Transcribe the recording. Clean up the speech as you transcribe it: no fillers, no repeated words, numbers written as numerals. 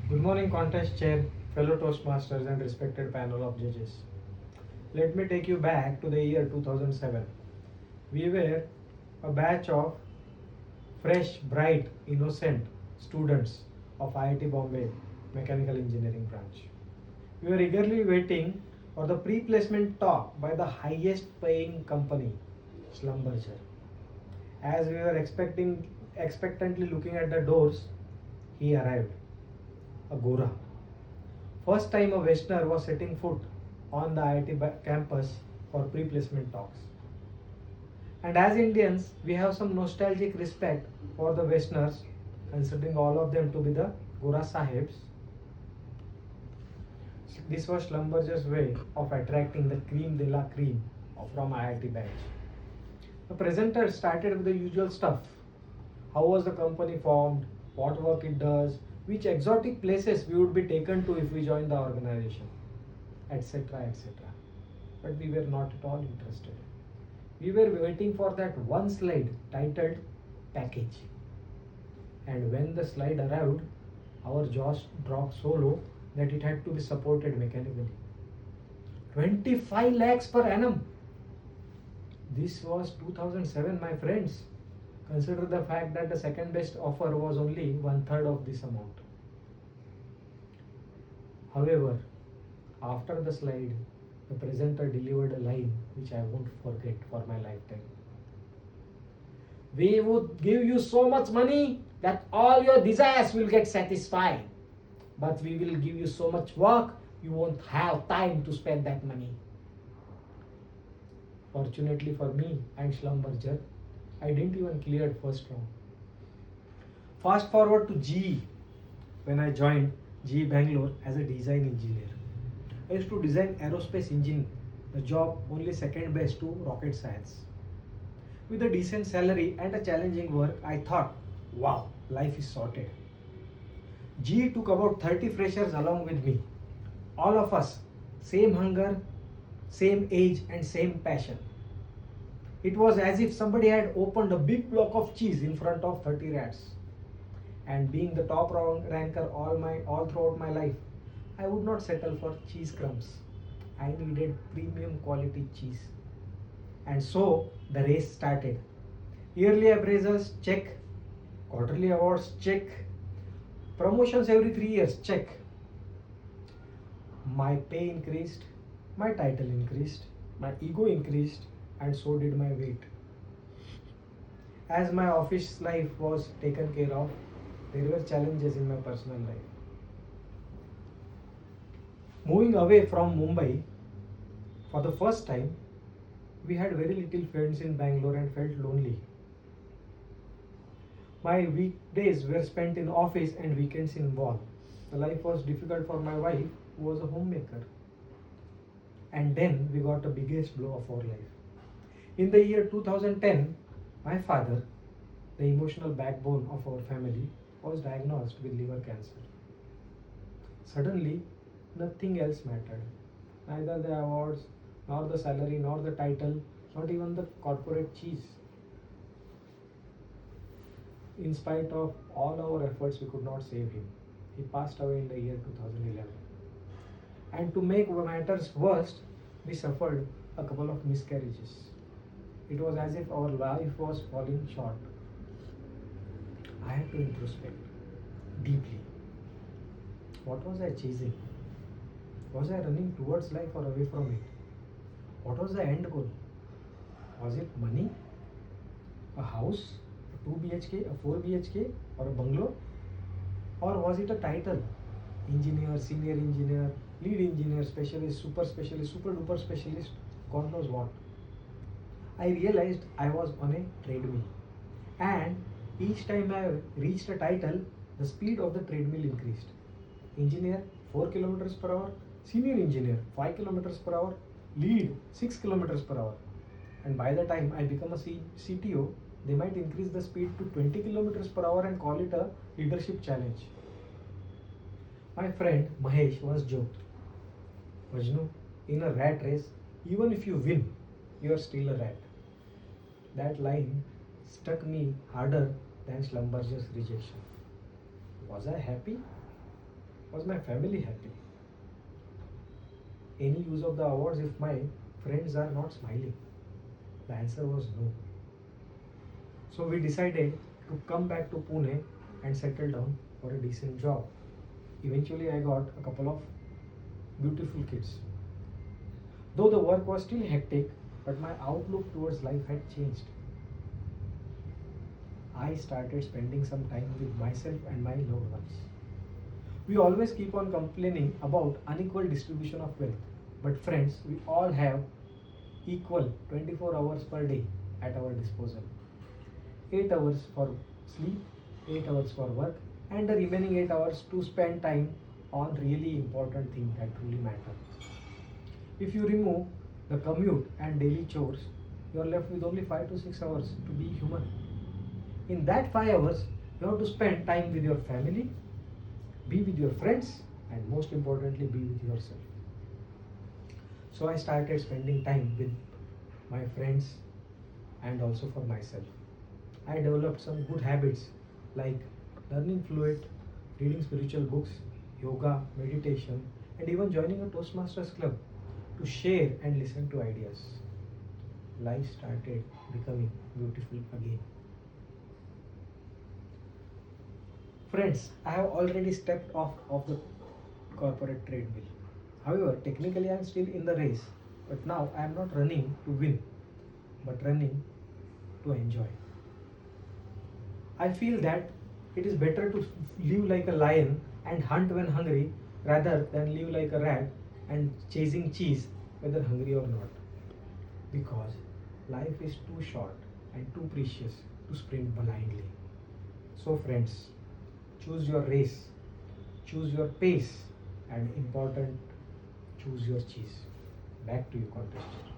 Good morning, contest chair, fellow Toastmasters, and respected panel of judges. Let me take you back to the year 2007. We were a batch of fresh, bright, innocent students of IIT Bombay Mechanical Engineering branch. We were eagerly waiting for the pre-placement talk by the highest paying company, Schlumberger. As we were expectantly looking at the doors, he arrived, a Gora. First time a Westerner was setting foot on the IIT campus for pre-placement talks. And as Indians, we have some nostalgic respect for the Westerners, considering all of them to be the Gora Sahibs. This was Schlumberger's way of attracting the cream de la cream from IIT batch. The presenter started with the usual stuff. How was the company formed? What work it does? Which exotic places we would be taken to if we joined the organization? Etc. etc. But we were not at all interested. We were waiting for that one slide titled package. And when the slide arrived, our jaws dropped so low that it had to be supported mechanically. 25 lakhs per annum. This was 2007, my friends. Consider the fact that the second best offer was only 1/3 of this amount. However, after the slide, the presenter delivered a line which I won't forget for my lifetime. We would give you so much money that all your desires will get satisfied. But we will give you so much work, you won't have time to spend that money. Fortunately for me and Schlumberger, I didn't even clear first round. Fast forward to GE. When I joined GE Bangalore as a design engineer, I used to design aerospace engine, the job only second best to rocket science. With a decent salary and a challenging work, I thought, wow, life is sorted. GE took about 30 freshers along with me. All of us, same hunger, same age, and same passion. It was as if somebody had opened a big block of cheese in front of 30 rats. And being the top ranker all throughout my life, I would not settle for cheese crumbs. I needed premium quality cheese. And so the race started. Yearly appraisals, check. Quarterly awards, check. Promotions every 3 years, check. My pay increased, my title increased, my ego increased, and so did my weight. As my office life was taken care of, there were challenges in my personal life. Moving away from Mumbai, for the first time, we had very little friends in Bangalore and felt lonely. My weekdays were spent in office and weekends in mall. The life was difficult for my wife, who was a homemaker. And then we got the biggest blow of our life. In the year 2010, my father, the emotional backbone of our family, was diagnosed with liver cancer. Suddenly, nothing else mattered. Neither the awards, nor the salary, nor the title, not even the corporate cheese. In spite of all our efforts, we could not save him. He passed away in the year 2011. And to make matters worse, we suffered a couple of miscarriages. It was as if our life was falling short. I had to introspect deeply. What was I chasing? Was I running towards life or away from it? What was the end goal? Was it money? A house? A 2 BHK? A 4 BHK? Or a bungalow? Or was it a title? Engineer, senior engineer, lead engineer, specialist, super duper specialist, God knows what. I realized I was on a treadmill. And each time I reached a title, the speed of the treadmill increased. Engineer 4 kilometers per hour, senior engineer 5 kilometers per hour, lead 6 kilometers per hour. And by the time I become a CTO, they might increase the speed to 20 kilometers per hour and call it a leadership challenge. My friend Mahesh once joked, Vajnu, in a rat race, even if you win, you are still a rat. That line struck me harder than Schlumberger's rejection. Was I happy? Was my family happy? Any use of the awards if my friends are not smiling? The answer was no. So we decided to come back to Pune and settle down for a decent job. Eventually, I got a couple of beautiful kids. Though the work was still hectic, but my outlook towards life had changed. I started spending some time with myself and my loved ones. We always keep on complaining about unequal distribution of wealth. But friends, we all have equal 24 hours per day at our disposal. 8 hours for sleep, 8 hours for work, and the remaining 8 hours to spend time on really important things that truly matter. If you remove the commute and daily chores, you are left with only 5 to 6 hours to be human. In that 5 hours, you have to spend time with your family, be with your friends, and most importantly, be with yourself. So I started spending time with my friends and also for myself. I developed some good habits like learning fluent, reading spiritual books, yoga, meditation, and even joining a Toastmasters club to share and listen to ideas. Life started becoming beautiful again. Friends, I have already stepped off of the corporate treadmill. However, technically I am still in the race, but now I am not running to win, but running to enjoy. I feel that it is better to live like a lion and hunt when hungry rather than live like a rat and chasing cheese whether hungry or not. Because life is too short and too precious to sprint blindly. So, friends, choose your race, choose your pace, and important, choose your cheese. Back to you, contestant.